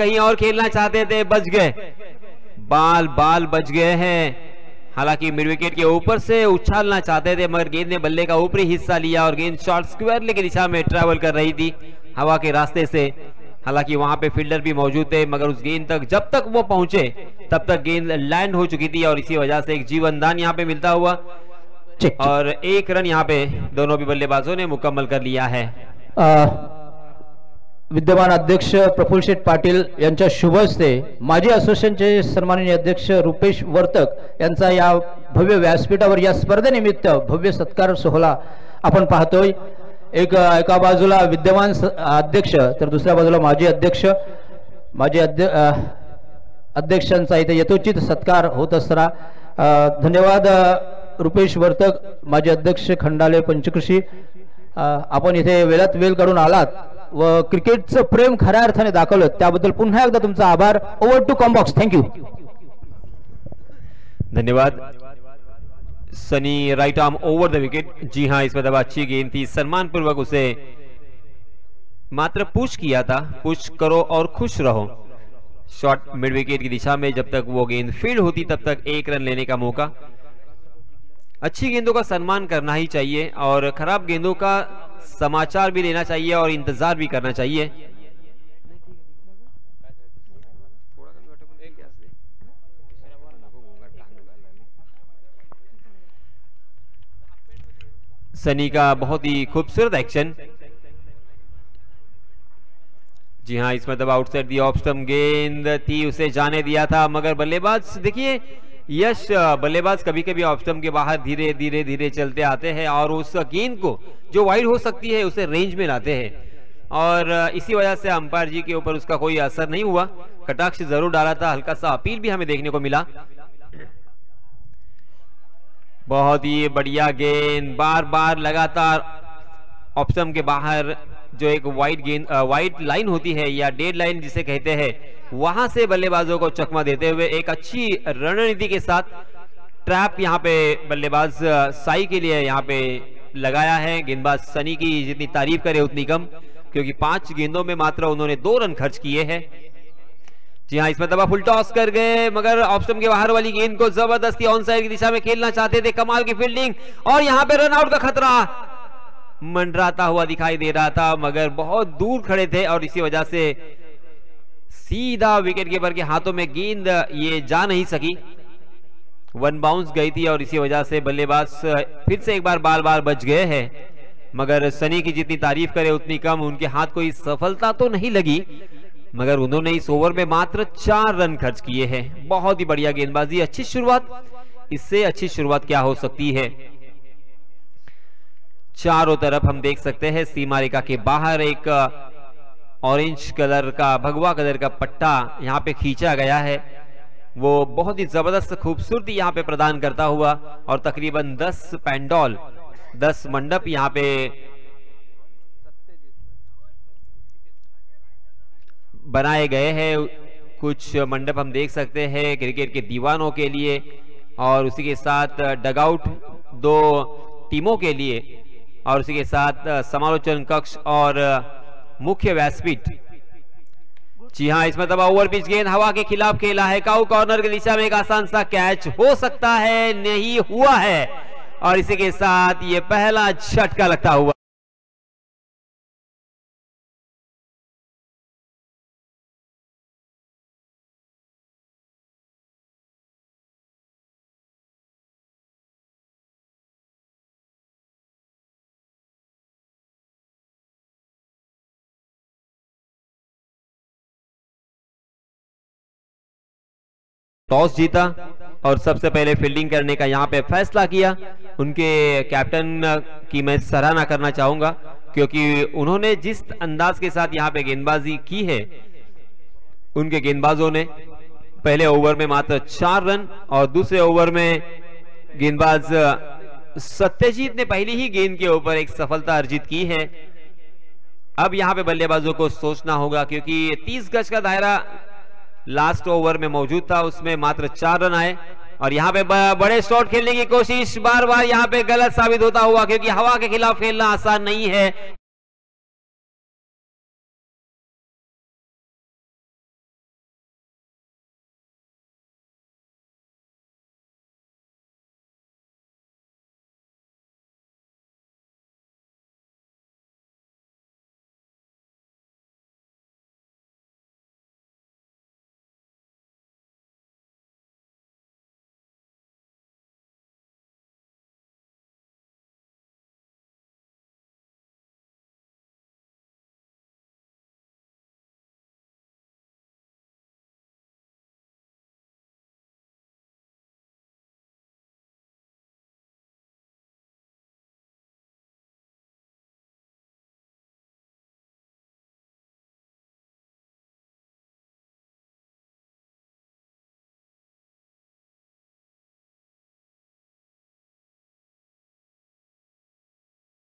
कहीं और खेलना चाहते थे, बच गए, बाल बच गए हैं। हालांकि मिड विकेट के ऊपर से उछालना चाहते थे मगर गेंद ने बल्ले का ऊपरी हिस्सा लिया और गेंद शॉर्ट स्क्वायर की दिशा में ट्रैवल कर रही थी हवा के रास्ते से। हालांकि वहां पे फील्डर भी मौजूद थे मगर उस गेंद तक जब तक वो पहुंचे तब तक गेंद लैंड हो चुकी थी और इसी वजह से एक जीवनदान यहाँ पे मिलता हुआ और 1 रन यहाँ पे दोनों भी बल्लेबाजों ने मुकम्मल कर लिया है। विद्यमान अध्यक्ष प्रफुल्ल शेठ पाटील यांच्या शुभ हस्ते माजी असोसिएशनचे सन्माननीय अध्यक्ष रुपेश वर्तक यांचा या भव्य व्यासपीठावर या स्पर्धेनिमित्त भव्य सत्कार सोहळा आपण पाहतोय। एका बाजूला विद्यमान अध्यक्ष तर दुसऱ्या बाजूला माजी अध्यक्ष, अध्यक्षांचा इथे यथोचित सत्कार होत असताना धन्यवाद रुपेश वर्तक, माजी अध्यक्ष खंडाले पंचकृषी, आपण इथे वेळात वेळ काढून आलात व क्रिकेटचं प्रेम खऱ्या अर्थाने दाखवलं त्याबद्दल पुन्हा एकदा तुमचा आभार। Over to combox, thank you. धन्यवाद। Sunny right arm over the wicket. जी हाँ, इसमें दबा अच्छी गेंद थी, सम्मान पूर्वक उसे मात्र पुश किया था, पुश करो और खुश रहो। शॉट मिड विकेट की दिशा में जब तक वो गेंद फील्ड होती तब तक 1 रन लेने का मौका। अच्छी गेंदों का सम्मान करना ही चाहिए और खराब गेंदों का समाचार भी लेना चाहिए और इंतजार भी करना चाहिए। सनी का बहुत ही खूबसूरत एक्शन। जी हाँ, इसमें दबा आउटसाइड दी ऑफ स्टंप गेंद थी, उसे जाने दिया था मगर बल्लेबाज देखिए यश, बल्लेबाज कभी कभी ऑफ स्टंप के बाहर धीरे धीरे धीरे चलते आते हैं और उस गेंद को जो वाइड हो सकती है उसे रेंज में लाते हैं और इसी वजह से अंपायर जी के ऊपर उसका कोई असर नहीं हुआ। कटाक्ष जरूर डाला था, हल्का सा अपील भी हमें देखने को मिला। बहुत ही बढ़िया गेंद, बार बार लगातार ऑफ स्टंप के बाहर जो एक वाइड लाइन होती है या डेड लाइन जिसे कहते हैं, वहां से बल्लेबाजों को चकमा देते हुए एक अच्छी रणनीति के साथ ट्रैप यहां पे बल्लेबाज साई के लिए यहां पे लगाया है। गेंदबाज सनी की जितनी तारीफ करे उतनी कम, क्योंकि 5 गेंदों में मात्र उन्होंने 2 रन खर्च किए हैं। जी हाँ, इसमें दबा फुल टॉस कर गए मगर ऑफ स्टंप के बाहर वाली गेंद को जबरदस्ती ऑन साइड की दिशा में खेलना चाहते थे। कमाल की फील्डिंग और यहां पे रन आउट का खतरा मंडराता हुआ दिखाई दे रहा था मगर बहुत दूर खड़े थे और इसी वजह से सीधा विकेट कीपर के हाथों में गेंद ये जा नहीं सकी, 1 बाउंस गई थी और इसी वजह से बल्लेबाज फिर से एक बार बार बच गए हैं। मगर सनी की जितनी तारीफ करे उतनी कम, उनके हाथ कोई सफलता तो नहीं लगी मगर उन्होंने इस ओवर में मात्र 4 रन खर्च किए हैं। बहुत ही बढ़िया गेंदबाजी, अच्छी शुरुआत, इससे अच्छी शुरुआत क्या हो सकती है। चारों तरफ हम देख सकते हैं सीमा रेखा के बाहर एक ऑरेंज कलर का, भगवा कलर का पट्टा यहाँ पे खींचा गया है, वो बहुत ही जबरदस्त खूबसूरती यहाँ पे प्रदान करता हुआ और तकरीबन 10 पैंडॉल, 10 मंडप यहाँ पे बनाए गए हैं। कुछ मंडप हम देख सकते हैं क्रिकेट के दीवानों के लिए और उसी के साथ डगआउट 2 टीमों के लिए और उसी के साथ समालोचन कक्ष और मुख्य व्यासपीठ। जी हाँ, इसमें दबा ओवर पिच गेंद हवा के खिलाफ खेला है, काउ कॉर्नर की दिशा में एक आसान सा कैच हो सकता है, नहीं हुआ है और इसी के साथ ये पहला झटका लगता हुआ। टॉस जीता और सबसे पहले फील्डिंग करने का यहां पे फैसला किया। उनके कैप्टन की मैं सराहना करना चाहूंगा क्योंकि उन्होंने जिस अंदाज के साथ यहां पे गेंदबाजी की है, उनके गेंदबाजों ने पहले ओवर में मात्र 4 रन और दूसरे ओवर में गेंदबाज सत्यजीत ने पहली ही गेंद के ऊपर एक सफलता अर्जित की है। अब यहां पे बल्लेबाजों को सोचना होगा क्योंकि 30 गज का दायरा लास्ट ओवर में मौजूद था, उसमें मात्र 4 रन आए और यहां पे बड़े शॉट खेलने की कोशिश बार बार यहां पे गलत साबित होता हुआ, क्योंकि हवा के खिलाफ खेलना आसान नहीं है।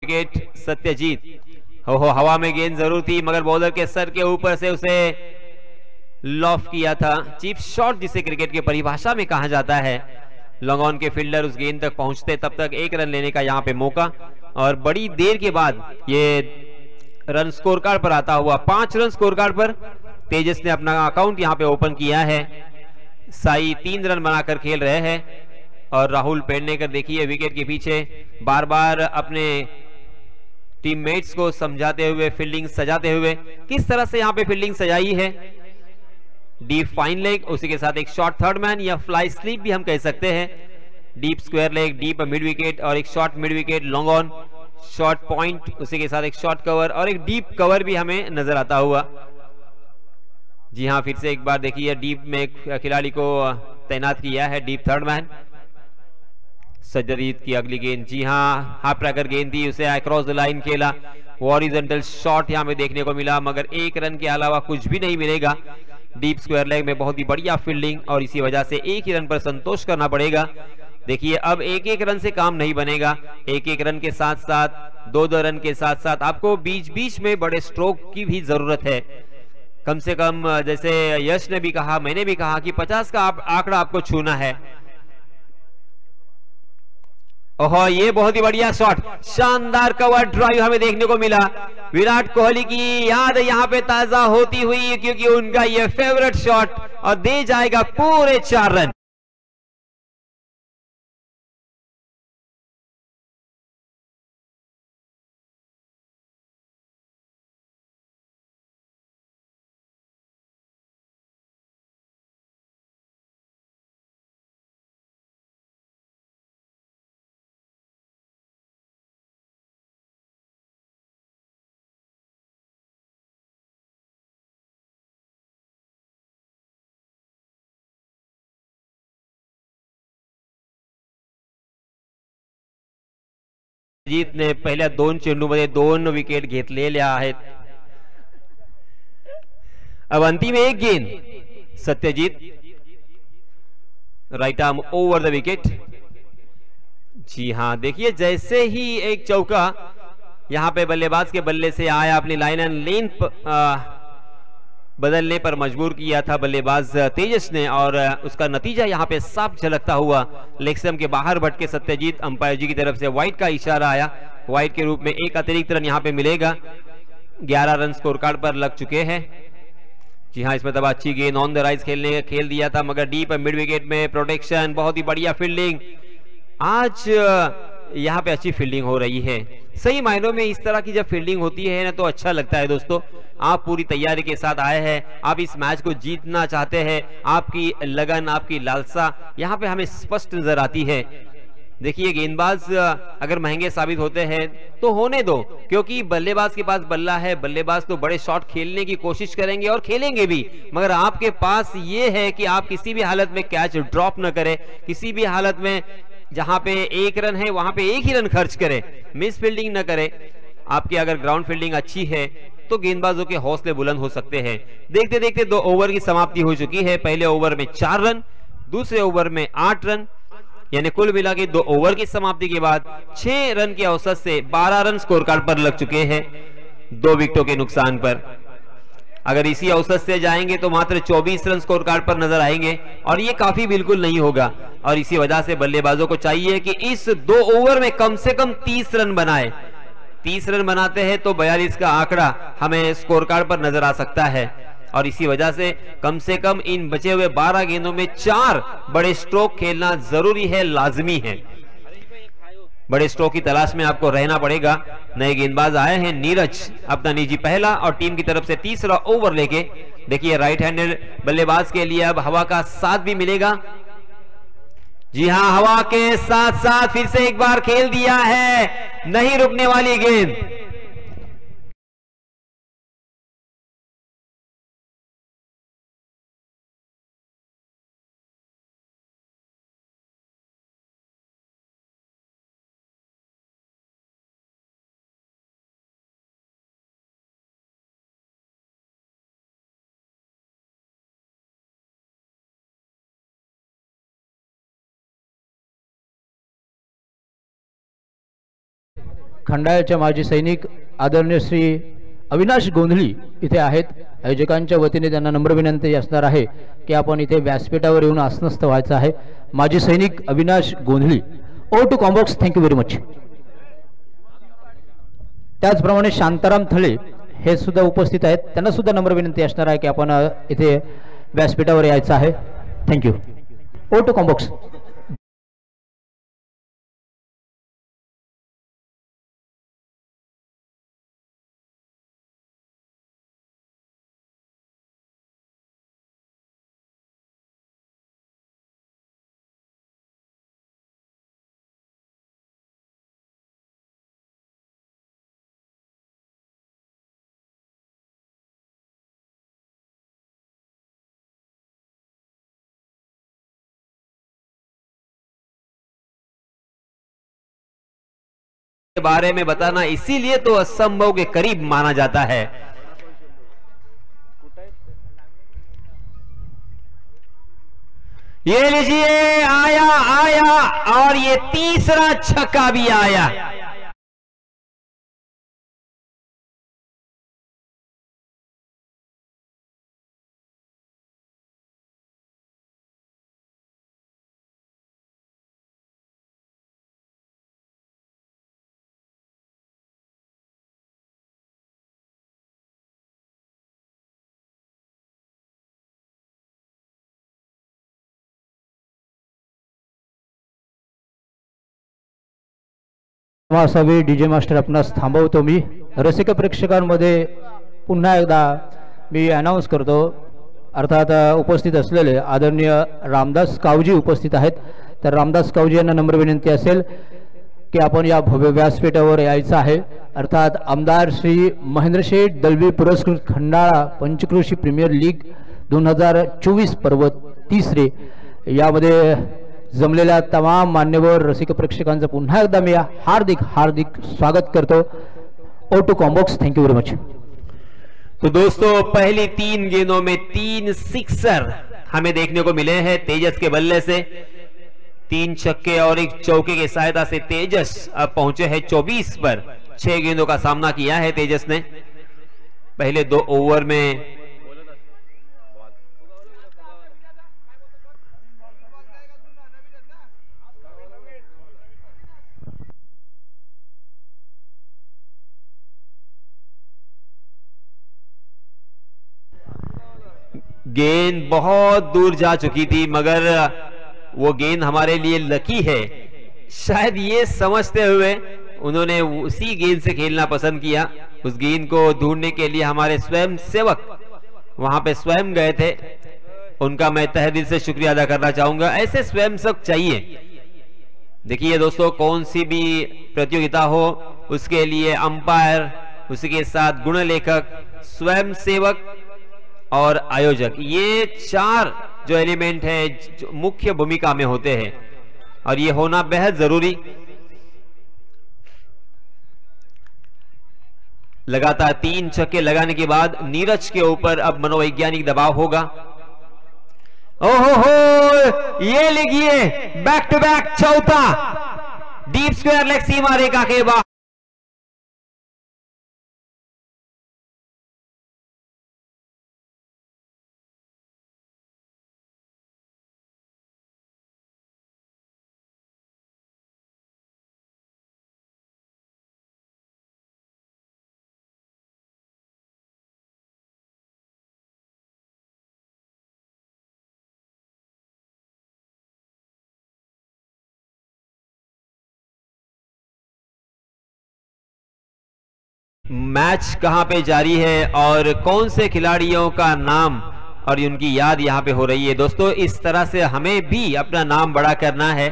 विकेट सत्यजीत। हो हवा में गेंद जरूर थी मगर बॉलर के सर के ऊपर से उसे लॉफ किया था। चीप शॉट जिसे क्रिकेट की परिभाषा में कहा जाता है। लॉन्ग ऑन के फील्डर उस गेंद तक पहुंचते तब तक 1 रन लेने का यहां पे मौका, और बड़ी देर के बाद ये रन स्कोर कार्ड पर आता हुआ। 5 रन स्कोर कार्ड पर तेजस ने अपना अकाउंट यहां पे ओपन किया है। साई 3 रन बनाकर खेल रहे हैं और राहुल पेडनेकर देखिए विकेट के पीछे बार बार अपने टीममेट्स को समझाते हुए, फील्डिंग सजाते हुए, किस तरह से यहां पे फील्डिंग सजाई है। डीप फाइन लेग, उसी के साथ एक शॉर्ट थर्ड मैन या फ्लाई स्लीप भी हम कह सकते हैं। Deep square leg, deep mid wicket और एक short mid wicket, long on, short point, उसी के साथ एक शॉर्ट कवर और एक डीप कवर भी हमें नजर आता हुआ। जी हाँ, फिर से एक बार देखिए डीप में एक खिलाड़ी को तैनात किया है, डीप थर्ड मैन। सज्जदीद की अगली गेंद, जी हाँ हाफ ट्रैकर गेंद थी, उसे अक्रॉस द लाइन खेला। हॉरिजॉन्टल शॉट यहां में देखने को मिला मगर 1 रन के अलावा कुछ भी नहीं मिलेगा। डीप स्क्वायर लेग में बहुत ही बढ़िया फील्डिंग और इसी वजह से 1 ही रन पर संतोष करना पड़ेगा। देखिए अब 1-1 रन से काम नहीं बनेगा। 1-1 रन के साथ साथ 2-2 रन के साथ साथ आपको बीच बीच में बड़े स्ट्रोक की भी जरूरत है। कम से कम जैसे यश ने भी कहा, मैंने भी कहा कि 50 का आंकड़ा आपको छूना है। ओहो ये बहुत ही बढ़िया शॉट, शानदार कवर ड्राइव हमें देखने को मिला। विराट कोहली की याद यहां पे ताजा होती हुई क्योंकि उनका ये फेवरेट शॉट, और दे जाएगा पूरे 4 रन। जीत ने पहिल्या 2 चेंडूमध्ये 2 विकेट घेतलेल्या आहेत। अब अंतिम 1 गेंद, Satyajeet right arm over the wicket. जी हां, देखिए जैसे ही एक चौका यहां पे बल्लेबाज के बल्ले से आया, अपनी लाइन एंड लेन बदलने पर मजबूर किया था बल्लेबाज तेजस ने, और उसका नतीजा यहां पे साफ झलकता हुआ। लेग स्टंप के बाहर भटके सत्यजीत, अंपायर जी की तरफ से वाइड का इशारा आया। वाइड के रूप में 1 अतिरिक्त रन यहां पे मिलेगा। 11 रन स्कोर कार्ड पर लग चुके हैं। जी हाँ, इसमें तब अच्छी गेंद ऑन द राइज खेल दिया था मगर डीप मिड विकेट में प्रोटेक्शन, बहुत ही बढ़िया फील्डिंग। आज यहाँ पे अच्छी फील्डिंग हो रही है। सही मायनों में इस तरह की जब फील्डिंग होती है ना तो अच्छा लगता है दोस्तों। आप पूरी तैयारी के साथ आए हैं, आप इस मैच को जीतना चाहते हैं, आपकी लगन, आपकी लालसा यहाँ पे हमें स्पष्ट नजर आती है। देखिए गेंदबाज अगर महंगे साबित होते हैं तो होने दो, क्योंकि बल्लेबाज के पास बल्ला है। बल्लेबाज तो बड़े शॉट खेलने की कोशिश करेंगे और खेलेंगे भी, मगर आपके पास ये है कि आप किसी भी हालत में कैच ड्रॉप न करें, किसी भी हालत में जहां पे 1 रन है वहां पे 1 ही रन खर्च करें, मिस फील्डिंग न करें। आपकी अगर ग्राउंड फील्डिंग अच्छी है तो गेंदबाजों के हौसले बुलंद हो सकते हैं। देखते देखते 2 ओवर की समाप्ति हो चुकी है। पहले ओवर में 4 रन, दूसरे ओवर में 8 रन, यानी कुल मिला के 2 ओवर की समाप्ति के बाद 6 रन के औसत से 12 रन स्कोर कार्ड पर लग चुके हैं 2 विकेटों के नुकसान पर। अगर इसी औसत से जाएंगे तो मात्र 24 रन स्कोर कार्ड पर नजर आएंगे और ये काफी बिल्कुल नहीं होगा। और इसी वजह से बल्लेबाजों को चाहिए कि इस 2 ओवर में कम से कम 30 रन बनाए। 30 रन बनाते हैं तो 42 का आंकड़ा हमें स्कोर कार्ड पर नजर आ सकता है। और इसी वजह से कम इन बचे हुए 12 गेंदों में 4 बड़े स्ट्रोक खेलना जरूरी है, लाजमी है। बड़े स्ट्रोक की तलाश में आपको रहना पड़ेगा। नए गेंदबाज आए हैं, नीरज अपना निजी पहला और टीम की तरफ से तीसरा ओवर लेके। देखिए राइट हैंडेड बल्लेबाज के लिए अब हवा का साथ भी मिलेगा। जी हां, हवा के साथ साथ फिर से एक बार खेल दिया है, नहीं रुकने वाली गेंद। खंडाळ्याचे माजी सैनिक आदरणीय श्री अविनाश गोंधळी इथे आहेत. आयोजकांच्या वतीने त्यांना नम्र विनंती असणार आहे की आपण इथे व्यासपीठावर येऊन आसनस्थ व्हायचं आहे. माजी सैनिक Avinash Gondhali. Over to combox. Thank you very much. त्याचप्रमाणे शांताराम थळे हे सुद्धा उपस्थित आहेत. त्यांना सुद्धा नम्र विनंती असणार आहे की आपण इथे व्यासपीठावर यायचं आहे. थँक्यू. Over to combox. के बारे में बताना इसीलिए तो असंभव के करीब माना जाता है। ये लीजिए, आया आया और ये तीसरा छक्का भी आया। असावे डीजे मास्टर आपणास थांबवतो. मी रसिक प्रेक्षकांमध्ये पुन्हा एकदा मी अनाउन्स करतो. अर्थात उपस्थित असलेले आदरणीय रामदास कावजी उपस्थित आहेत. तर रामदास कावजी यांना नम्र विनंती असेल की आपण या भव्य व्यासपीठावर यायचं आहे. अर्थात आमदार श्री महेंद्रशेठ दलवी पुरस्कृत खंडाळा पंचक्रोशी प्रीमियर लीग 2024 पर्व 3 यामध्ये जमलेल्या तमाम मान्यवर रसिक प्रेक्षकांचं पुन्हा एकदा मी हार्दिक हार्दिक स्वागत करतो. ओ to combox. Thank you very much. तो दोस्तों, पहली 3 गेंदों में 3 सिक्सर हमें देखने को मिले हैं तेजस के बल्ले से. 3 छक्के और 1 चौके की सहायता से तेजस अब पहुंचे हैं 24 पर. 6 गेंदों का सामना किया है तेजस ने पहले 2 ओवर में. गेंद बहुत दूर जा चुकी थी, मगर वो गेंद हमारे लिए लकी है. शायद ये समझते हुए उन्होंने उसी गेंद से खेलना पसंद किया. उस गेंद को ढूंढने के लिए हमारे स्वयं सेवक वहां पे स्वयं गए थे. उनका मैं तहे दिल से शुक्रिया अदा करना चाहूंगा. ऐसे स्वयं सेवक चाहिए. देखिए दोस्तों, कौन सी भी प्रतियोगिता हो उसके लिए अंपायर, उसके साथ गुण लेखक, स्वयं सेवक और आयोजक, ये 4 जो एलिमेंट है जो मुख्य भूमिका में होते हैं और ये होना बेहद जरूरी. लगातार 3 छक्के लगाने के बाद नीरज के ऊपर अब मनोवैज्ञानिक दबाव होगा. ओहो हो, ये लिखिए बैक टू बैक चौथा डीप स्क्वायर लेग सीमा रेखा के बाद. मैच कहां पे जारी है और कौन से खिलाड़ियों का नाम और उनकी याद यहां पे हो रही है. दोस्तों, इस तरह से हमें भी अपना नाम बड़ा करना है.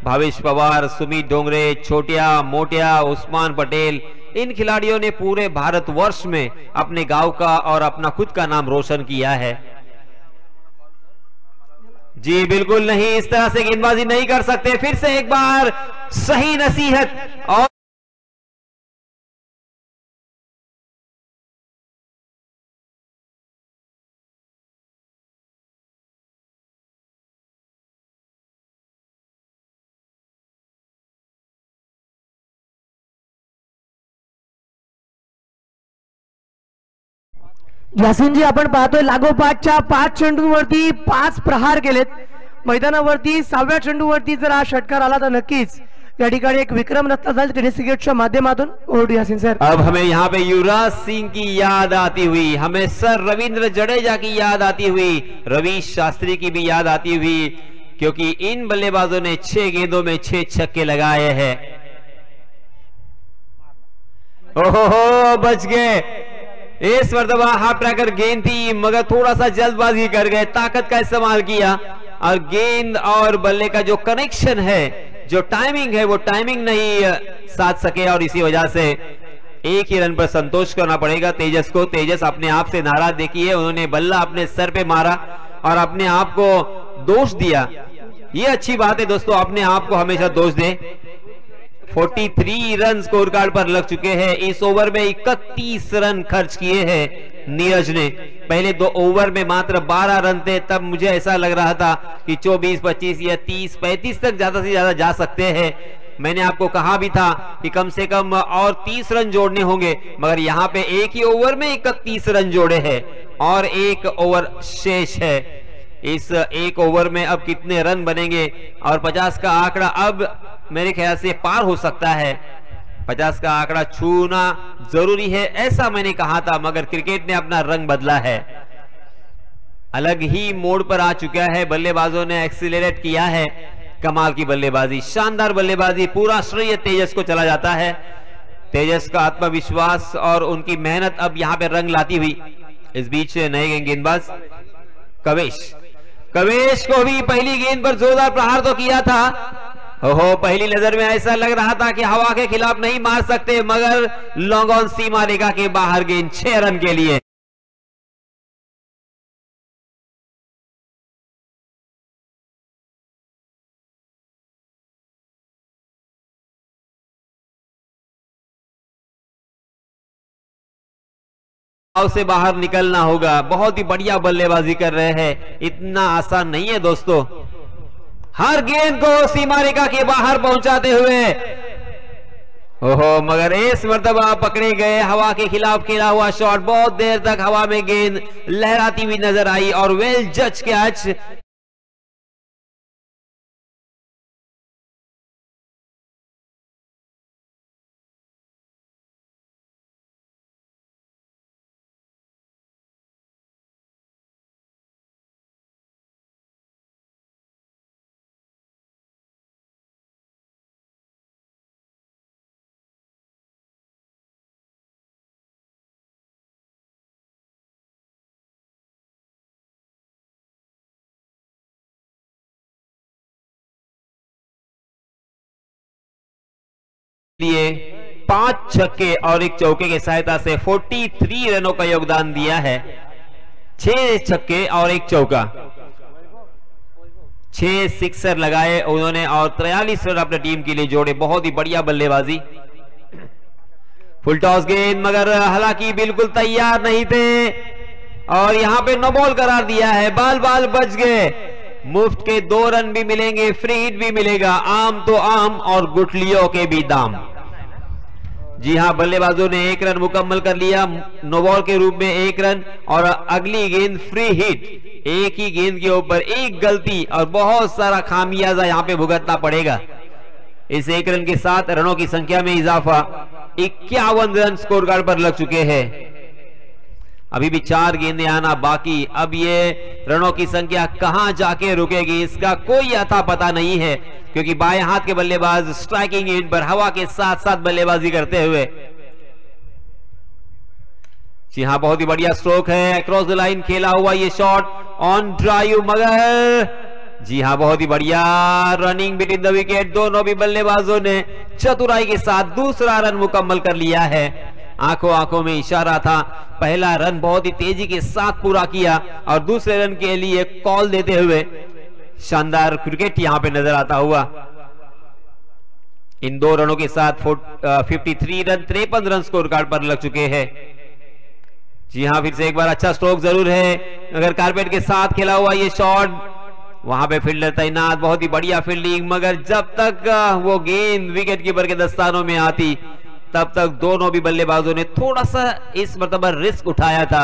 भावेश पवार, सुमित डोंगरे, छोटिया मोटिया, उस्मान पटेल, इन खिलाड़ियों ने पूरे भारतवर्ष में अपने गांव का और अपना खुद का नाम रोशन किया है. जी बिल्कुल नहीं, इस तरह से गेंदबाजी नहीं कर सकते. फिर से एक बार सही नसीहत और यासिनजी आपण पाहतोय लागोपाठच्या 5 चेंडूंवरती 5 प्रहार केलेत मैदानावरती 6व्या चेंडूवरती जर हा षटकार आला तर नक्कीच या ठिकाणी एक विक्रम रचना झाला टेनिस क्रिकेटच्या माध्यमातून। Over to Yasin sir. अब हमें यहाँ पे युवराज सिंह की याद आती हुई, हमें सर रविंद्र जडेजा की याद आती हुई, रवि शास्त्री की भी याद आती हुई, क्योंकि इन बल्लेबाजों ने 6 गेंदों में 6 छक्के लगाए हैं। ओहो बच गए, इस मर्तबा हाफ ट्रैकर गेंद थी मगर थोड़ा सा जल्दबाजी कर गए, ताकत का इस्तेमाल किया और गेंद और बल्ले का जो कनेक्शन है, जो टाइमिंग है, वो टाइमिंग नहीं साध सके और इसी वजह से एक ही रन पर संतोष करना पड़ेगा तेजस को। तेजस अपने आप से नाराज देखिए, उन्होंने बल्ला अपने सर पे मारा और अपने आप को दोष दिया। ये अच्छी बात है दोस्तों, अपने आप को हमेशा दोष दें। 43 रन स्कोर कार्ड पर लग चुके हैं। इस ओवर में 31 रन खर्च किए हैं नीरज ने। पहले 2 ओवर में मात्र 12 रन थे, तब मुझे ऐसा लग रहा था कि 24, 25 या 30, 35 तक ज्यादा से ज्यादा जा सकते हैं। मैंने आपको कहा भी था कि कम से कम और 30 रन जोड़ने होंगे, मगर यहाँ पे एक ही ओवर में 31 रन जोड़े हैं और 1 ओवर शेष है। इस 1 ओवर में अब कितने रन बनेंगे और 50 का आंकड़ा अब मेरे ख्याल से पार हो सकता है। 50 का आंकड़ा छूना जरूरी है, ऐसा मैंने कहा था, मगर क्रिकेट ने अपना रंग बदला है, अलग ही मोड़ पर आ चुका है। बल्लेबाजों ने एक्सीलरेट किया है, कमाल की बल्लेबाजी, शानदार बल्लेबाजी। पूरा श्रेय तेजस को चला जाता है। तेजस का आत्मविश्वास और उनकी मेहनत अब यहां पे रंग लाती हुई। इस बीच नए गेंदबाज कवेश को भी पहली गेंद पर जोरदार प्रहार तो किया था। ओहो, पहली नजर में ऐसा लग रहा था कि हवा के खिलाफ नहीं मार सकते, मगर लॉन्ग ऑन सीमा रेखा के बाहर गेंद 6 रन के लिए। से बाहर निकलना होगा। बहुत ही बढ़िया बल्लेबाजी कर रहे हैं, इतना आसान नहीं है दोस्तों। हर गेंद को सीमा रेखा के बाहर पहुंचाते हुए, ओहो, मगर इस मर्तबा पकड़े गए। हवा के खिलाफ खेला हुआ शॉट, बहुत देर तक हवा में गेंद लहराती हुई नजर आई और वेल जज कैच। लिए 5 छक्के और 1 चौके की सहायता से 43 रनों का योगदान दिया है। 6 छक्के और 1 चौका, 6 सिक्सर लगाए उन्होंने और 43 रन अपने टीम के लिए जोड़े। बहुत ही बढ़िया बल्लेबाजी। फुल टॉस गेंद, मगर हालांकि बिल्कुल तैयार नहीं थे और यहां पे नो बॉल करार दिया है। बाल बच गए। मुफ्त के 2 रन भी मिलेंगे, फ्री हिट भी मिलेगा, आम तो आम और गुठलियों के भी दाम। जी हां, बल्लेबाजों ने 1 रन मुकम्मल कर लिया, नो बॉल के रूप में 1 रन और अगली गेंद फ्री हिट। एक ही गेंद के ऊपर 1 गलती और बहुत सारा खामियाजा यहां पे भुगतना पड़ेगा। इस 1 रन के साथ रनों की संख्या में इजाफा, 51 रन स्कोर कार्ड पर लग चुके हैं। अभी भी 4 गेंदें आना बाकी। अब ये रनों की संख्या कहां जाके रुकेगी इसका कोई अता पता नहीं है, क्योंकि बाएं हाथ के बल्लेबाज स्ट्राइकिंग एंड पर हवा के साथ साथ बल्लेबाजी करते हुए। जी हां, बहुत ही बढ़िया स्ट्रोक है, अक्रॉस द लाइन खेला हुआ ये शॉट ऑन ड्राइव, मगर जी हां बहुत ही बढ़िया रनिंग बिटवीन द विकेट। दोनों भी बल्लेबाजों ने चतुराई के साथ दूसरा रन मुकम्मल कर लिया है। आंखों में इशारा था, पहला रन बहुत ही तेजी के साथ पूरा किया और दूसरे रन के लिए कॉल देते हुए शानदार क्रिकेट यहां पे नजर आता हुआ। इन 2 रनों के साथ 53 रन 53 रन स्कोर कार्ड पर लग चुके हैं। जी हां, फिर से एक बार अच्छा स्ट्रोक जरूर है, अगर कारपेट के साथ खेला हुआ ये शॉट, वहां पे फील्डर तैनात, बहुत ही बढ़िया फील्डिंग, मगर जब तक वो गेंद विकेट कीपर के दस्तानों में आती तब तक दोनों भी बल्लेबाजों ने थोड़ा सा इस मर्तबा रिस्क उठाया था,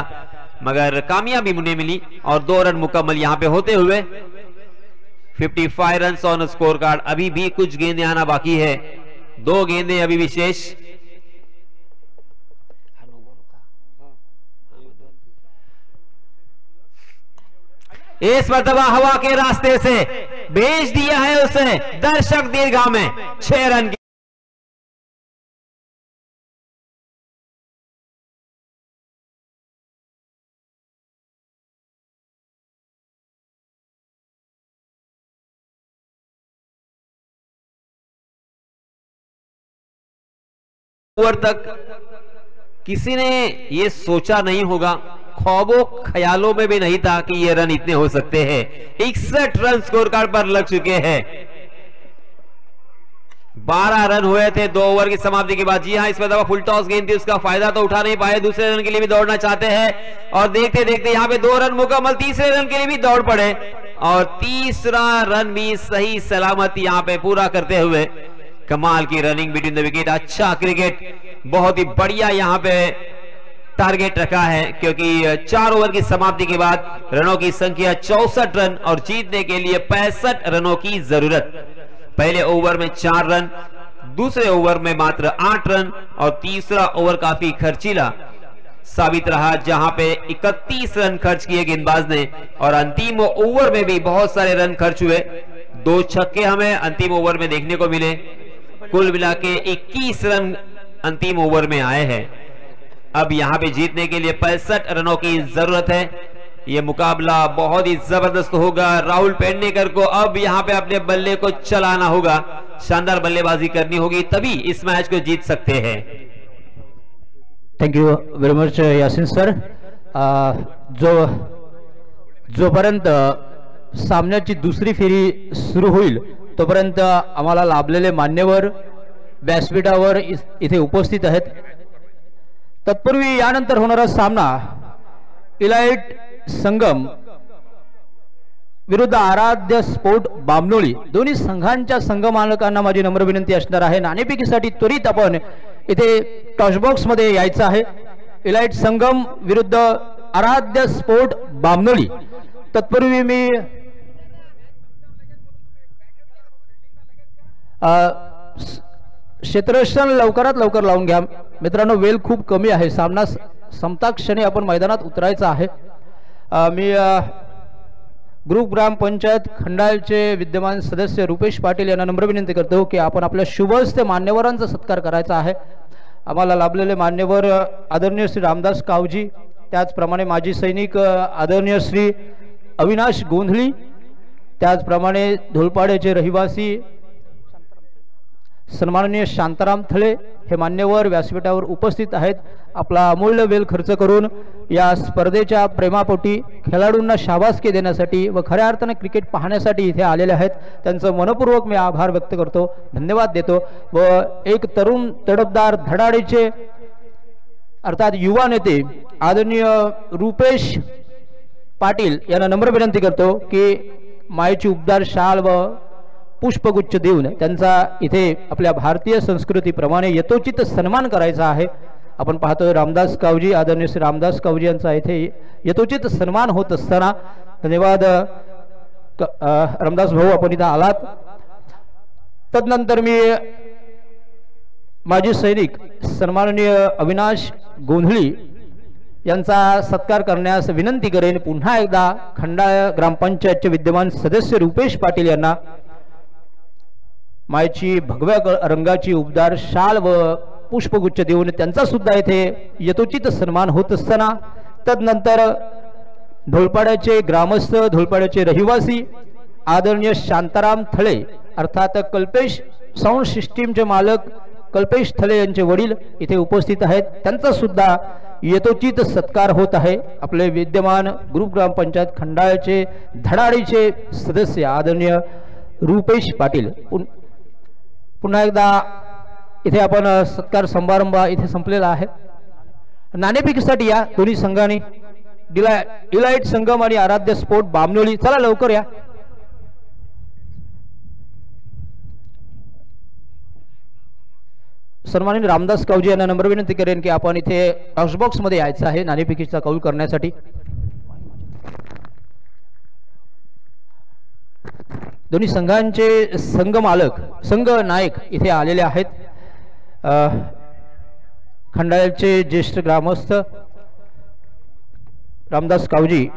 मगर कामयाबी उन्हें मिली और 2 रन मुकम्मल यहां पे होते हुए 55 रन ऑन स्कोर कार्ड। अभी भी कुछ गेंदें आना बाकी है, 2 गेंदें अभी विशेष। इस मरतबा हवा के रास्ते से भेज दिया है उसे दर्शक दीर्घा में 6 रन की। ओवर तक किसी ने यह सोचा नहीं होगा, ख्वाबों ख्यालों में भी नहीं था कि ये रन इतने हो सकते हैं। 61 रन स्कोर कार्ड पर लग चुके हैं। 12 रन हुए थे 2 ओवर की समाप्ति के बाद। जी हां, इसमें दफा फुल टॉस गेंद थी, उसका फायदा तो उठा नहीं पाए, दूसरे रन के लिए भी दौड़ना चाहते हैं और देखते देखते यहां पे 2 रन मुकम्मल, तीसरे रन के लिए भी दौड़ पड़े और तीसरा रन भी सही सलामत यहां पे पूरा करते हुए। कमाल की रनिंग बिटवीन द विकेट, अच्छा क्रिकेट, बहुत ही बढ़िया यहां पे टारगेट रखा है क्योंकि 4 ओवर की समाप्ति के बाद रनों की संख्या 64 रन और जीतने के लिए 65 रनों की जरूरत। पहले ओवर में 4 रन, दूसरे ओवर में मात्र 8 रन और तीसरा ओवर काफी खर्चीला साबित रहा जहां पे 31 रन खर्च किए गेंदबाज ने और अंतिम ओवर में भी बहुत सारे रन खर्च हुए। 2 छक्के हमें अंतिम ओवर में देखने को मिले। कुल मिला के 21 रन अंतिम ओवर में आए हैं। अब यहां पे जीतने के लिए 65 रनों की जरूरत है। यह मुकाबला बहुत ही जबरदस्त होगा। राहुल पेडनेकर को अब यहां पे अपने बल्ले को चलाना होगा, शानदार बल्लेबाजी करनी होगी, तभी इस मैच को जीत सकते हैं। Thank you very much Yasin sir. जोपर्यंत सामन्याची दुसरी फेरी सुरू होईल तोपर्यंत आम्हाला लाभलेले मान्यवर व्यासपीठावर इथे उपस्थित आहेत। तत्पूर्वी यानंतर होणारा सामना इलाइट संगम विरुद्ध आराध्य स्पोर्ट बामनोळी, दोन्ही संघांच्या संघ मालकांना माझी नम्र विनंती असणार आहे, नाणेफेकीसाठी त्वरित आपण इथे टॉसबॉक्स मध्ये यायचं आहे। इलाइट संगम विरुद्ध आराध्य स्पोर्ट बामनोळी। तत्पूर्वी मी क्षेत्ररक्षण लवकरात लवकर लावून घ्या मित्रांनो, वेळ खूप कमी आहे, सामना संपता क्षणी आपण मैदानात उतरायचं आहे। मी ग्रुप ग्रामपंचायत खंडाळचे विद्यमान सदस्य रुपेश पाटील यांना नम्र विनंती करतो की आपण आपल्या शुभ हस्ते मान्यवरांचा सत्कार करायचा आहे। आम्हाला लाभलेले मान्यवर आदरणीय श्री रामदास कावजी, त्याचप्रमाणे माजी सैनिक आदरणीय श्री अविनाश गोंधळी, त्याचप्रमाणे धुळपाड्याचे रहिवासी सन्माननीय शांताराम थळे हे मान्यवर व्यासपीठावर उपस्थित आहेत। आपला अमूल्य वेळ खर्च करून या स्पर्धेच्या प्रेमापोटी खेळाडूंना शाबासकी देण्यासाठी व खऱ्या अर्थाने क्रिकेट पाहण्यासाठी इथे आलेले आहेत। त्यांचं मनपूर्वक मी आभार व्यक्त करतो, धन्यवाद देतो व एक तरुण तडफदार धडाडीचे अर्थात युवा नेते आदरणीय रुपेश पाटील यांना नम्र विनंती करतो की मायेची उबदार शाल व पुष्पगुच्छ देऊन त्यांचा इथे आपल्या भारतीय संस्कृतीप्रमाणे यथोचित सन्मान करायचा आहे। आपण पाहतोय रामदास कावजी, आदरणीय श्री रामदास कावजी यांचा इथे यथोचित सन्मान होत असताना धन्यवाद रामदास भाऊ, आपण इथे आलात। तदनंतर मी माजी सैनिक सन्माननीय अविनाश गोंधळी यांचा सत्कार करण्यास विनंती करेन। पुन्हा एकदा खंडाळा ग्रामपंचायतचे विद्यमान सदस्य रुपेश पाटील यांना मायेची भगव्या रंगाची उबदार शाल व पुष्पगुच्छ देऊन त्यांचा सुद्धा इथे यथोचित सन्मान होत असताना तदनंतर धुळपाड्याचे ग्रामस्थ, धुळपाड्याचे रहिवासी आदरणीय शांताराम थळे अर्थात कल्पेश साऊंड सिस्टीमचे मालक कल्पेश थळे यांचे वडील इथे उपस्थित आहेत, त्यांचा सुद्धा यथोचित सत्कार होत आहे। आपले विद्यमान ग्रुप ग्रामपंचायत खंडाळ्याचे धडाडीचे सदस्य आदरणीय रुपेश पाटील। पुन्हा एकदा इथे आपण सत्कार समारंभ इथे संपलेला आहे। नाणेफेकीसाठी या दोन्ही संघांनी इलाइट संगम आणि आराध्य स्पोर्ट बामनोळी, चला लवकर या। सन्माननीय रामदास कावजी यांना नम्र विनंती करेन की आपण इथे टॉक्स मध्ये यायचं आहे नाणेफेकीचा कौल करण्यासाठी. दोन्ही संघांचे संघ मालक संघ नायक इथे आलेले आहेत. खंडाळ्याचे ज्येष्ठ ग्रामस्थ रामदास कावजी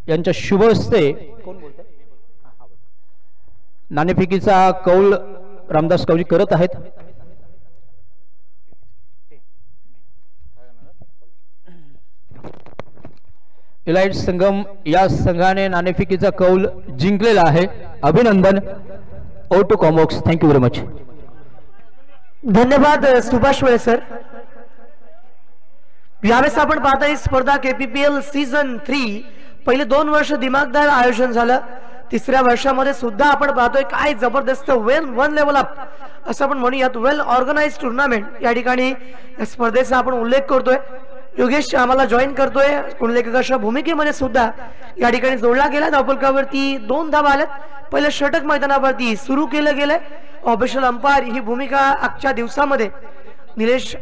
यांच्या शुभ हस्ते नाणेफेकीचा कौल रामदास कावजी करत आहेत. इलाइट संगम या संघाने नाणेफेकीचा कौल जिंकलेला आहे. अभिनंदन. Over to combox. Thank you very much. धन्यवाद सुभाष वळे सर. यावेळेस आपण पाहता ही स्पर्धा KPPL सीझन 3 पहिले 2 वर्ष दिमागदार आयोजन झालं. तिसऱ्या वर्षामध्ये सुद्धा आपण पाहतोय काय जबरदस्त वन लेवल अप असं आपण म्हणूयात वेल ऑर्गनाइज्ड टुर्नामेंट या ठिकाणी स्पर्धेचा आपण उल्लेख करतोय. योगेश आम्हाला जॉईन करतोय कुणलेखकाच्या भूमिकेमध्ये सुद्धा या ठिकाणी जोडला गेला. धावफलकावरती 2 धावा आल्यात. पहिलं षटक मैदानावरती सुरू केलं गेलंय. ऑफिशियल अंपायर ही भूमिका आजच्या दिवसामध्ये निलेश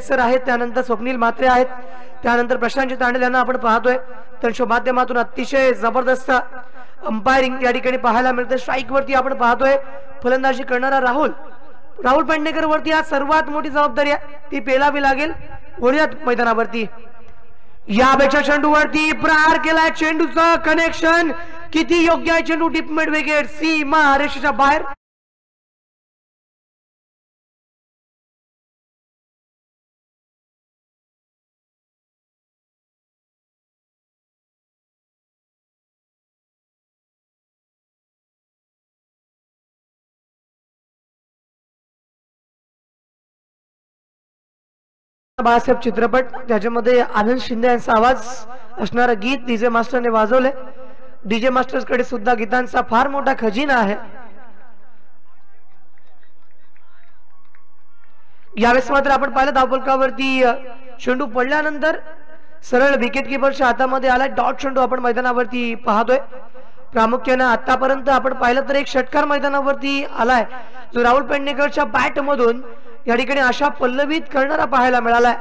सर आहेत, त्यानंतर स्वप्नील म्हात्रे आहेत, त्यानंतर प्रशांत तांडेल यांना आपण पाहतोय. त्यांच्या माध्यमातून अतिशय जबरदस्त अंपायरिंग या ठिकाणी पाहायला मिळते. स्ट्राईक वरती आपण पाहतोय फलंदाजी करणारा राहुल पेडणेकर वरती आज सर्वात मोठी जबाबदारी आहे ती पेलावी लागेल. वळूयात मैदानावरती. यापेक्षा चेंडूवरती प्रहार केलाय. चेंडूचं कनेक्शन किती योग्य आहे. चेंडू टिप मिड विकेट सीमा रेषेच्या बाहेर. बाळासाहेब चित्रपट ज्याच्यामध्ये आनंद शिंदे यांचा आवाज असणारं गीत डीजे मास्टरने वाजवले. डीजे मास्टर्स कडे सुद्धा गीतांचा फार मोठा खजिना आहे. यावेळेस मात्र आपण पाहिलं धावफलकावरती चेंडू पडल्यानंतर सरळ विकेट किपरच्या हातामध्ये आलाय. डॉट चेंडू आपण मैदानावरती पाहतोय. प्रामुख्याने आतापर्यंत आपण पाहिलं तर एक षटकार मैदानावरती आलाय जो राहुल पेडणेकरच्या बॅट मधून या ठिकाणी आशा पल्लवित करणारा पाहायला मिळालाय.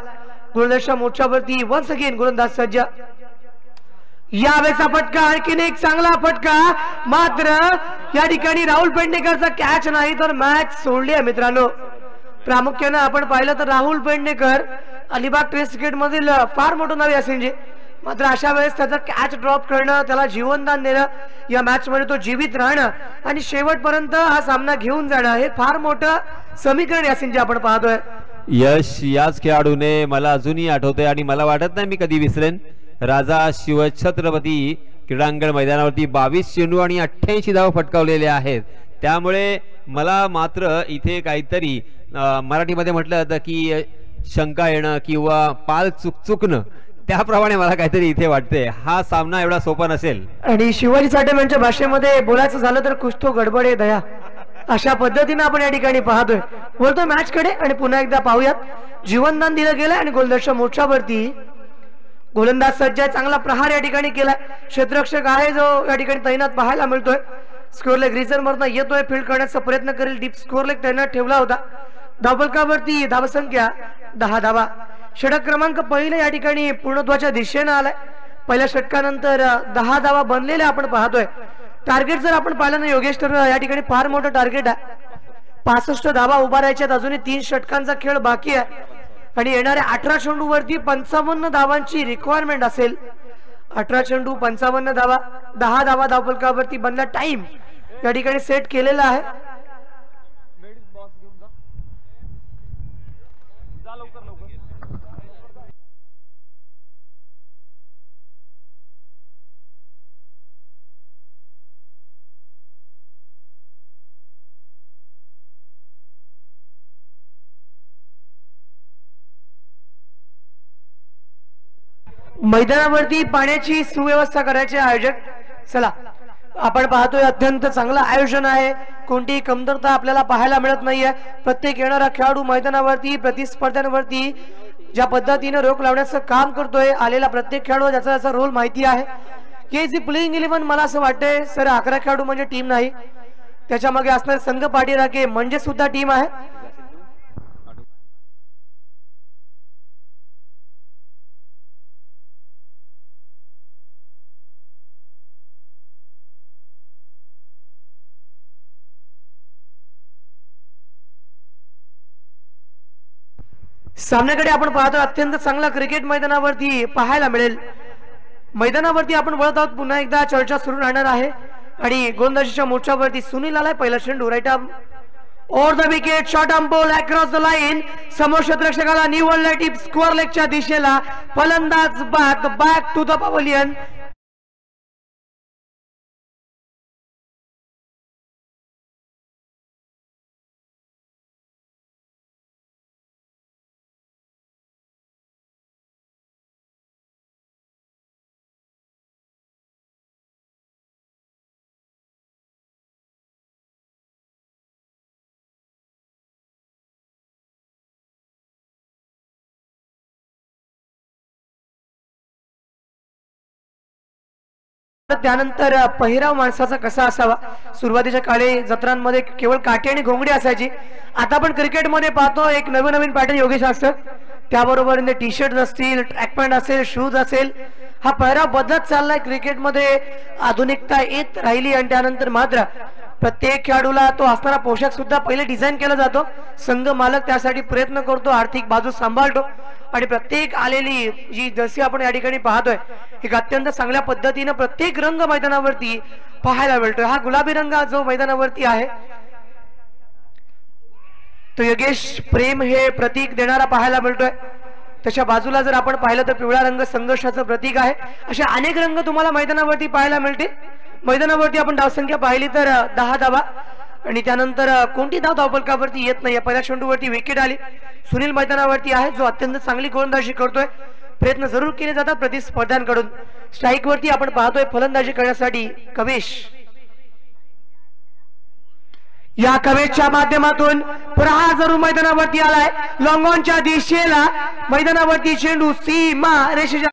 गोलंदाजच्या मोर्चावरती वन्स अगेन गोलंदाज सज्ज. यावेळेचा फटका आणखीन एक चांगला फटका. मात्र या ठिकाणी राहुल पेडणेकरचा कॅच नाही तर मॅच सोडली आहे मित्रांनो. प्रामुख्याने आपण पाहिलं तर राहुल पेडणेकर अलिबाग टेस्ट क्रिकेट मधील फार मोठं नाव असेल. मात्र अशा वेळेस त्याचा कॅच ड्रॉप करणं, त्याला जीवनदान देणं, या मॅच मध्ये तो जीवित राहणं आणि शेवटपर्यंत हा सामना घेऊन जाणं हे फार मोठं समीकरण असेल जे आपण पाहतोय. यश याच खेळाडूने मला अजूनही आठवतंय आणि मला वाटत नाही मी कधी विसरेन. राजा शिवछत्रपती क्रीडांगण मैदानावरती 22 चेंडू आणि 88 धावा फटकावलेले आहेत. त्यामुळे मला मात्र इथे काहीतरी मराठीमध्ये म्हटलं जातं की शंका येणं किंवा पाल चुकणं, त्याप्रमाणे मला काहीतरी इथे वाटते. हा सामना एवढा सोपा नसेल. आणि शिवाजी साठे यांच्या भाषेमध्ये बोलायचं झालं तर कुछ तो गडबड आहे दया, अशा पद्धतीने आपण या ठिकाणी पाहतोय. बोलतो मॅच कडे आणि पुन्हा एकदा पाहूयात. जीवनदान दिलं गेलं आणि गोलंदाजच्या मोर्चावरती गोलंदाज सज्ज आहे. चांगला प्रहार या ठिकाणी केलाय. क्षेत्ररक्षक आहे जो या ठिकाणी तैनात पाहायला मिळतोय. स्कोअर लेग रिझर्व मधून येतोय, फील्ड करण्याचा प्रयत्न करेल. डीप स्कोअर लेग तैनात ठेवला होता. धावफलकावरती धावसंख्या 10 धावा. षटक क्रमांक पहिले या ठिकाणी पूर्णत्वाच्या दिशेने आलाय. पहिल्या षटकानंतर 10 धावा बनलेल्या आपण पाहतोय. टार्गेट जर आपण पाहिलं ना योगेश तर या ठिकाणी फार मोठं टार्गेट आहे. 65 धावा उभारायच्यात. अजूनही 3 षटकांचा खेळ बाकी आहे आणि येणाऱ्या 18 चेंडू वरती 55 धावांची रिक्वायरमेंट असेल. 18 चेंडू 55 धावा, 10 धावा धावफलकावरती बनला. टाइम या ठिकाणी सेट केलेला आहे. मैदानावरती पाण्याची सुव्यवस्था करायचे आयोजक. चला आपण पाहतोय अत्यंत चांगलं आयोजन आहे. कोणतीही कमतरता आपल्याला पाहायला मिळत नाहीये. प्रत्येक येणारा खेळाडू मैदानावरती प्रतिस्पर्ध्यांवरती ज्या पद्धतीने रोख लावण्याचं काम करतोय. आलेला प्रत्येक खेळाडू त्याचा रोल माहिती आहे. की जी प्लेइंग 11 मला असं वाटतंय सर 11 खेळाडू म्हणजे टीम नाही, त्याच्या मागे असणारे संघ पाठीराखे म्हणजे सुद्धा टीम आहे. सामन्याकडे आपण पाहतो अत्यंत चांगला क्रिकेट मैदानावरती पाहायला मिळेल. मैदानावरती आपण वळत आहोत. पुन्हा एकदा चर्चा सुरू राहणार आहे आणि गोलंदाजीच्या मोर्चावरती सुनील आलाय. पहिला चेंडू right arm over the wicket, short arm ball across the line. समोर क्षेत्ररक्षकाला निवडला टीप स्क्वेअर लेगच्या दिशेला. फलंदाज बॅक टू द पवेलियन. त्यानंतर पहिराव माणसाचा कसा असावा. सुरुवातीच्या काळी जत्रांमध्ये केवळ काठी आणि घोंगडी असायची. आता आपण क्रिकेटमध्ये पाहतो एक नवीन पॅटर्न योगेश असतं. त्याबरोबर टी शर्ट असतील, ट्रॅक पॅन्ट असेल, शूज असेल, हा पहिराव बदलत चाललाय. क्रिकेटमध्ये आधुनिकता येत राहिली आणि त्यानंतर मात्र प्रत्येक खेळाडूला तो असणारा पोशाख सुद्धा पहिले डिझाईन केला जातो. संघ मालक त्यासाठी प्रयत्न करतो, आर्थिक बाजू सांभाळतो आणि प्रत्येक आलेली जी जर्सी आपण या ठिकाणी पाहतोय एक अत्यंत चांगल्या पद्धतीने प्रत्येक रंग मैदानावरती पाहायला मिळतोय. हा गुलाबी रंग जो मैदानावरती आहे तो योगेश प्रेम हे प्रतीक देणारा पाहायला मिळतोय. त्याच्या बाजूला जर आपण पाहिलं तर पिवळा रंग संघर्षाचं प्रतीक आहे. असे अनेक रंग तुम्हाला मैदानावरती पाहायला मिळतील. मैदानावरती आपण धावसंख्या पाहिली तर 10 धावा आणि त्यानंतर कोणती धाव धावफलकावरती येत नाही. पहिल्या चेंडूवरती विकेट आली. सुनील मैदानावरती आहे जो अत्यंत चांगली गोलंदाजी करतोय. प्रयत्न जरूर केले जातात प्रतिस्पर्ध्यांकडून. स्ट्राईक वरती आपण पाहतोय फलंदाजी करण्यासाठी कवेश. या कवेशच्या माध्यमातून प्रहार जरूर मैदानावरती आलाय. लॉंग ऑनच्या दिशेला मैदानावरती चेंडू सीमा रेषेच्या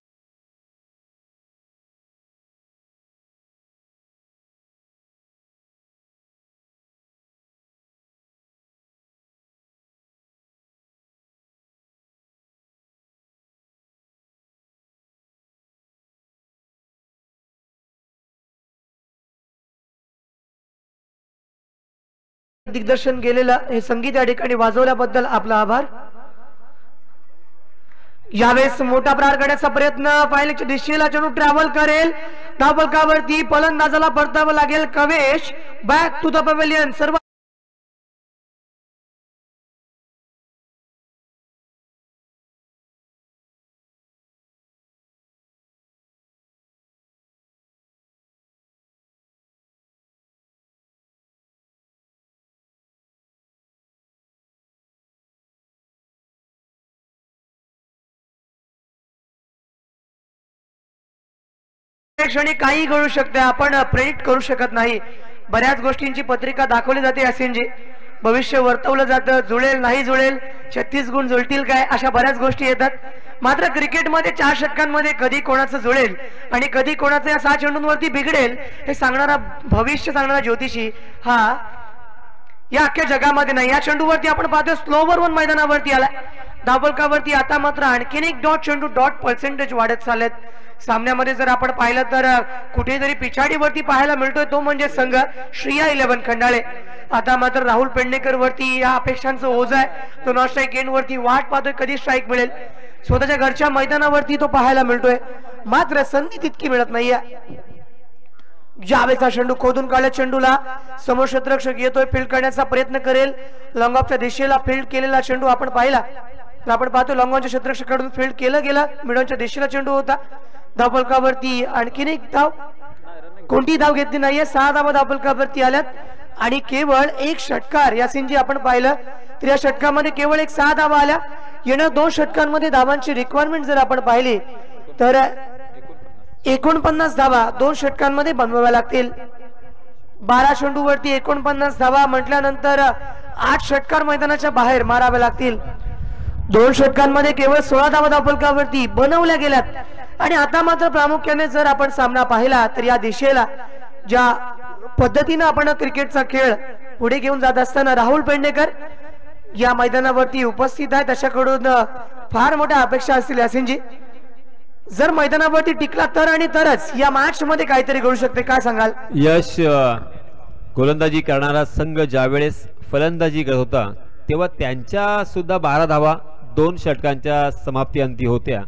दिग्दर्शन केलेलं हे संगीत या ठिकाणी वाजवल्याबद्दल आपला आभार. यावेळेस मोठा प्रहार करण्याचा प्रयत्न फायलेच्या दिशेला चेंडू ट्रॅव्हल करेल. धावफलकावरती फलंदाजाला परतावं लागेल. कवेश बॅक टू द पवेलियन. सर्व क्षणी काही घडू शकते, आपण प्रेडिक्ट करू शकत नाही. बऱ्याच गोष्टींची पत्रिका दाखवली जाते. यासिनजी भविष्य वर्तवलं जातं. जुळेल नाही जुळेल, 36 गुण जुळतील काय, अशा बऱ्याच गोष्टी येतात. मात्र क्रिकेटमध्ये 4 षटकांमध्ये कधी कोणाचं जुळेल आणि कधी कोणाचं या 6 चेंडूंवरती बिघडेल हे सांगणारा भविष्य सांगणारा ज्योतिषी हा या अख्ख्या जगामध्ये नाही. या चेंडूवरती आपण पाहतो स्लोवर 1 मैदानावरती आला. धावफलकावरती आता मात्र आणखीन एक चेंडू डॉट पर्सेंटेज वाढत चाललेत. सामन्यामध्ये जर आपण पाहिलं तर कुठेतरी पिछाडीवरती पाहायला मिळतोय तो म्हणजे संघ श्रिया 11 खंडाळे. आता मात्र राहुल पेडणेकर वरती या अपेक्षांचं ओझ आहे. तो नॉन स्ट्राईक एंड वरती वाट पाहतोय कधी स्ट्राईक मिळेल. स्वतःच्या घरच्या मैदानावरती तो पाहायला मिळतोय, मात्र संधी तितकी मिळत नाहीये. जावेचा चेंडू खोदून काढल्या. चेंडूला समोर क्षेत्ररक्षक येतोय, फील्ड करण्याचा प्रयत्न करेल. लॉंग ऑफच्या दिशेला फील्ड केलेला चेंडू आपण पाहिला तर आपण पाहतो लॉंग ऑनच्या क्षेत्ररक्षकाकडून फील्ड केलं गेलं. मिडॉनच्या दिशेला चेंडू होता. धावफलकावरती आणखीन एक धाव, कोणती धाव घेतली नाहीये. 6 धावा धावफलकावरती आल्यात आणि केवळ एक षटकार. यासिनजी आपण पाहिलं तर या षटकामध्ये केवळ एक 6 धावा आल्या. येण्या 2 षटकांमध्ये धावांची रिक्वायरमेंट जर आपण पाहिली तर 49 धावा 2 षटकांमध्ये बनवाव्या लागतील. 12 चेंडूवरती 49 धावा म्हटल्यानंतर 8 षटकार मैदानाच्या बाहेर मारावे लागतील. 2 षटकांमध्ये केवळ 16 धावा धावफलकावरती बनवल्या गेल्यात. आणि आता मात्र प्रामुख्याने जर आपण सामना पाहिला तर या दिशेला ज्या पद्धतीने आपण क्रिकेटचा खेळ पुढे घेऊन जात असताना राहुल पेडणेकर या मैदानावरती उपस्थित आहे. त्याच्याकडून फार मोठ्या अपेक्षा असतील. यासिनजी जर मैदानावरती टिकला तर आणि तरच या मॅच मध्ये काहीतरी घडू शकते, काय सांगाल? यश गोलंदाजी करणारा संघ ज्यावेळेस फलंदाजी करत होता तेव्हा त्यांच्या सुद्धा 12 धावा 2 षटकांच्या समाप्ती अंती होत्या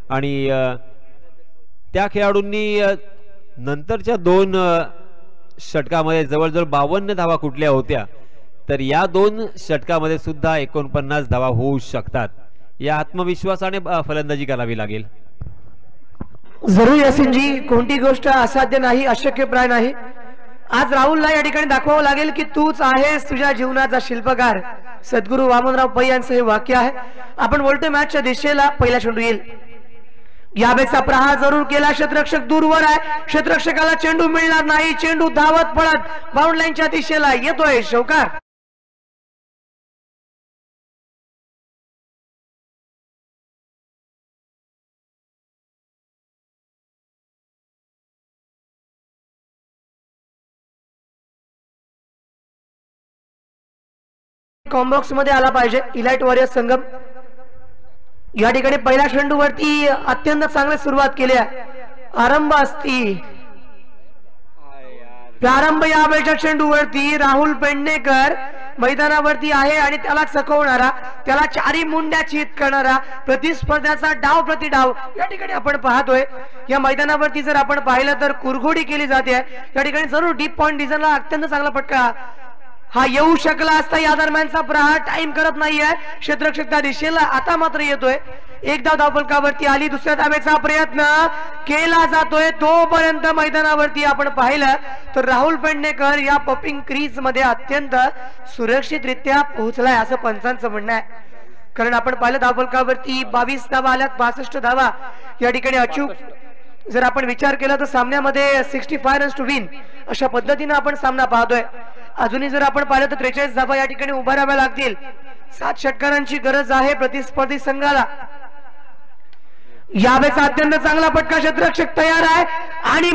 आणि त्या खेळाडूंनी नंतरच्या 2 षटकामध्ये जवळजवळ 52 धावा कुठल्या होत्या, तर या 2 षटकामध्ये सुद्धा 49 धावा होऊ शकतात. या आत्मविश्वासाने फलंदाजी करावी लागेल. जरूर यासिनजी, कोणती गोष्ट असाध्य नाही, अशक्यप्राय नाही. आज राहुलला या ठिकाणी दाखवावं लागेल की तूच आहेस तुझ्या जीवनाचा शिल्पकार. सद्गुरू वामनराव पै यांचं हे वाक्य आहे. आपण बोलतोय मॅचच्या दिशेला. पहिला चेंडू येईल. यावेळेचा प्रहार जरूर केला. क्षेत्ररक्षक दूरवर आहे. क्षेत्ररक्षकाला चेंडू मिळणार नाही. चेंडू धावत पळत बाउंड लाईनच्या दिशेला येतोय. शौकार कॉम्बॉक्स मध्ये आला पाहिजे. इलाइट वॉरियर संगम या ठिकाणी पहिल्या चेंडूवरती अत्यंत चांगली सुरुवात केली आहे. आरंभ असती प्रारंभ या वेळच्या चेंडूवरती राहुल पेडणेकर मैदानावरती आहे आणि त्याला चकवणारा, त्याला चारी मुंड्या चित करणारा प्रतिस्पर्ध्याचा डाव प्रतिडाव या ठिकाणी आपण पाहतोय. या मैदानावरती जर आपण पाहिलं तर कुरघोडी केली जाते. या ठिकाणी जरूर डीप पॉइंट डिझाईनला अत्यंत चांगला फटका हा येऊ शकला असता. या दरम्यानचा प्रहार टाइम करत नाहीये क्षेत्ररक्षक त्या दिशेला. आता मात्र येतोय. एक धाव धावफलकावरती आली. दुसऱ्या धावेचा प्रयत्न केला जातोय. तोपर्यंत मैदानावरती आपण पाहिलं तर राहुल पेडणेकर या पपिंग क्रीज मध्ये अत्यंत सुरक्षितरित्या पोहोचलाय असं पंचांचं म्हणणं आहे. कारण आपण पाहिलं धावफलकावरती 22 धावा आल्यात, 62 धावा या ठिकाणी अचूक जर आपण विचार केला तर सामन्यामध्ये 65 रन्स टू विन अशा पद्धतीने आपण सामना पाहतोय. अजूनही जर आपण पाहिलं तर 43 धावा या ठिकाणी उभाराव्या लागतील. 7 षटकारांची गरज आहे प्रतिस्पर्धी संघाला. यावेळेचा अत्यंत चांगला फटका क्षेत्ररक्षक तयार आहे आणि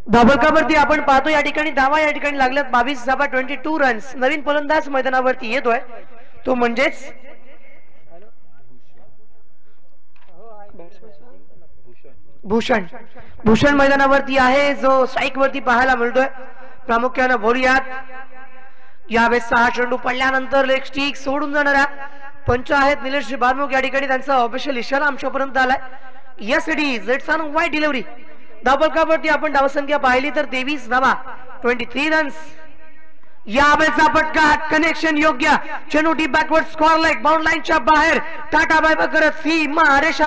धाबळकावरती आपण पाहतो या ठिकाणी धावा या ठिकाणी लागल्यात 22 धावा 22 रन्स. नवीन फलंदाज मैदानावरती येतोय तो म्हणजेच भूषण मैदानावरती आहे जो स्ट्राईक वरती पाहायला मिळतोय. प्रामुख्याने बोलूयात यावेळेस 6 चेंडू पडल्यानंतर लेग स्टिक सोडून जाणाऱ्या पंच आहेत निलेश बारमुख. या ठिकाणी त्यांचा ऑफिशियल इशारा आमच्यापर्यंत आलाय. Yes it is it's on wide delivery. धाबळकावरती आपण धावसंख्या पाहिली तर 23 धावा 23 रन्स. यावेळेचा फटका कनेक्शन योग्य. चेंडू deep backward square leg bound लाईनच्या बाहेर टाटा बाय बाय करत सीमा रेषा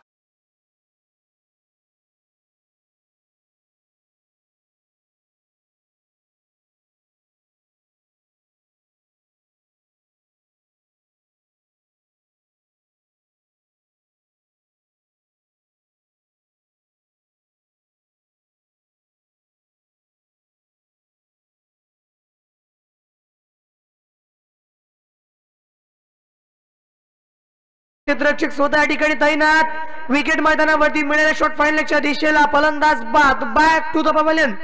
क्षेत्ररक्षक स्वतः या ठिकाणी तैनात. विकेट मैदानावरती मिळालेल्या शॉट फायनलच्या दिशेला फलंदाज बाद back to the pavilion.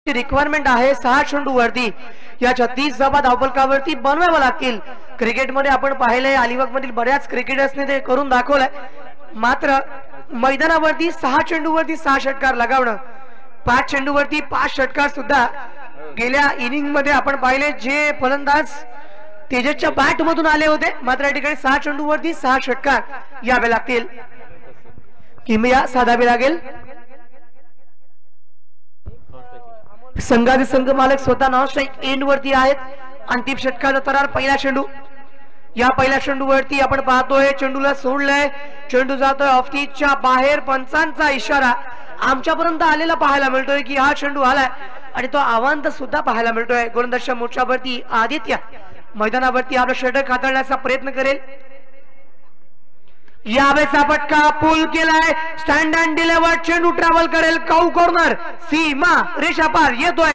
Requirement आहे 6 चेंडू वरती या 36 धावा धावफलकावरती बनवाव्या लागतील. क्रिकेटमध्ये आपण पाहिले अलिबाग मधील बऱ्याच क्रिकेटर्सने ते करून दाखवलंय. मात्र मैदानावरती 6 चेंडू वरती 6 षटकार लगावणं, 5 चेंडू वरती 5 षटकार सुद्धा गेल्या इनिंग मध्ये आपण पाहिले जे फलंदाज तेजसच्या बॅट मधून आले होते. मात्र या ठिकाणी 6 चेंडू वरती 6 षटकार यावे लागतील. किमया साधावी लागेल. संघाचे संघ मालक स्वतः नॉन स्ट्राईक एंड वरती आहेत. अंतिम षटकाचा तरार पहिला चेंडू. या पहिल्या चेंडू वरती आपण पाहतोय चेंडूला सोडलंय. चेंडू जातोय ऑफस्टिकच्या बाहेर. पंचांचा इशारा आमच्यापर्यंत आलेला पाहायला मिळतोय की हा चेंडू आलाय आणि तो आवांत सुद्धा पाहायला मिळतोय. गोलंदाजच्या मोर्चावरती आदित्य मैदानावरती आपलं षटक हाताळण्याचा प्रयत्न करेल. यावेळेचा फटका पूल केलाय. स्टँड अँड डिलिव्हर चेंडू ट्रॅव्हल करेल. काऊ कॉर्नर सीमा रेषा पार येतोय.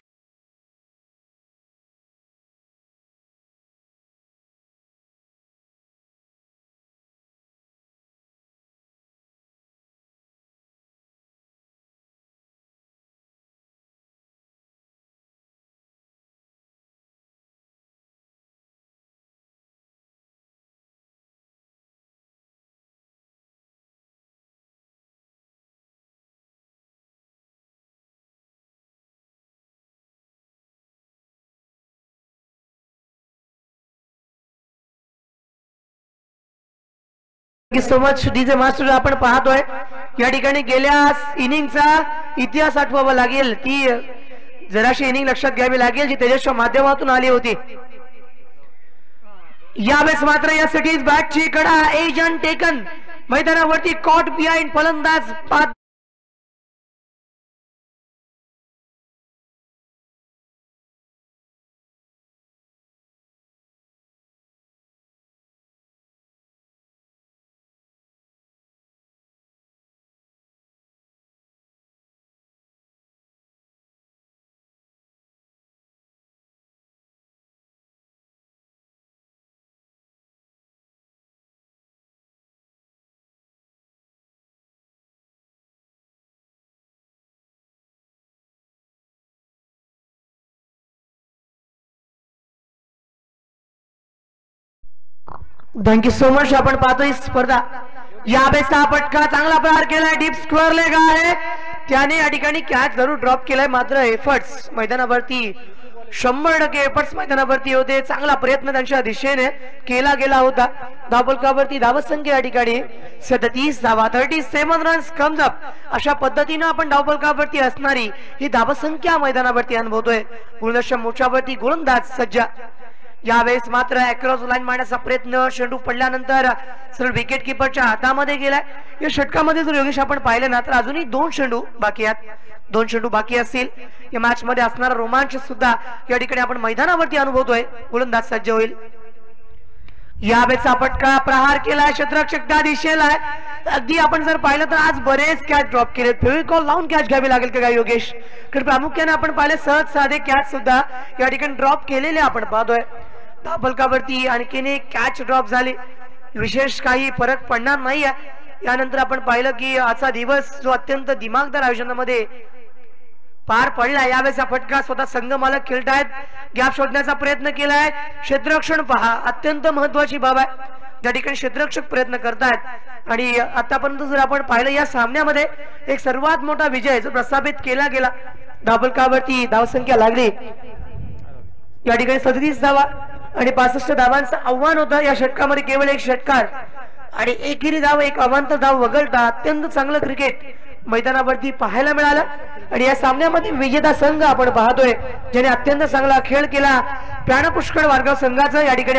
So much DJ master. आपण पाहतोय या ठिकाणी गेल्या इनिंगचा इतिहास आठवावा लागेल. ती जराशी इनिंग लक्षात घ्यावी लागेल जी तेजसच्या माध्यमातून आली होती. यावेळेस मात्र या सिटीज बॅटची कडा एजंट टेकन मैदानावरती कॉट बिहाइंड फलंदाज बाद. Thank you so much. आपण पाहतोय स्पर्धा यावेळेस हा फटका चांगला प्रहार केलाय. डीप स्क्वेअर लेग आहे. त्याने या ठिकाणी कॅच जरूर ड्रॉप केलाय. मात्र एफर्ट्स मैदानावरती 100% एफर्ट्स मैदानावरती होते. चांगला प्रयत्न त्यांच्या दिशेने केला गेला होता. धावफलकावरती धावसंख्या या ठिकाणी 37 धावा 37 रन्स कम्स अप. अशा पद्धतीने आपण धावफलकावरती असणारी ही धावसंख्या मैदानावरती अनुभवतोय. गुणदर्शक मोर्चावरती गोलंदाज सज्ज. यावेळेस मात्र अक्रॉस लाईन मारण्याचा प्रयत्न चेंडू पडल्यानंतर सरळ विकेट किपरच्या हातामध्ये गेलाय. या षटकामध्ये जर योगेश आपण पाहिले ना तर अजूनही 2 चेंडू बाकी आहेत. 2 चेंडू बाकी असतील. या मॅच मध्ये असणारा रोमांच सुद्धा या ठिकाणी आपण मैदानावरती अनुभवतोय. गोलंदाज सज्ज होईल. यावेळेचा फटका प्रहार केला क्षेत्ररक्षक त्या दिशेला आहे. अगदी आपण जर पाहिलं तर आज बरेच कॅच ड्रॉप केले. फेविकॉल लावून कॅच घ्यावी लागेल का योगेश? कारण प्रामुख्याने आपण पाहिले सहज साधे कॅच सुद्धा या ठिकाणी ड्रॉप केलेले आपण पाहतोय. धापलकावरती आणखीन एक कॅच ड्रॉप झाली. विशेष काही फरक पडणार नाहीये. यानंतर आपण पाहिलं की आजचा दिवस जो अत्यंत दिमागदार आयोजनामध्ये पार पडला. यावेळेस फटका स्वतः संघ मालक खेळतायत. गॅप शोधण्याचा प्रयत्न केलाय. क्षेत्ररक्षण पहा, अत्यंत महत्वाची बाब आहे. ज्या ठिकाणी क्षेत्ररक्षक प्रयत्न करतायत आणि आतापर्यंत जर आपण पाहिलं या सामन्यामध्ये एक सर्वात मोठा विजय जो प्रस्थापित केला गेला. धापलकावरती धावसंख्या लागली या ठिकाणी 37 धावा आणि 65 धावांचं आव्हान होतं. या षटकामध्ये केवळ एक षटकार आणि एकेरी धाव, एक अवांतर धाव वगळता अत्यंत चांगलं क्रिकेट मैदानावरती पाहायला मिळालं. आणि या सामन्यामध्ये विजेता संघ आपण पाहतोय ज्याने अत्यंत चांगला खेळ केला. प्राणपुष्कळ वारगाव संघाचं या ठिकाणी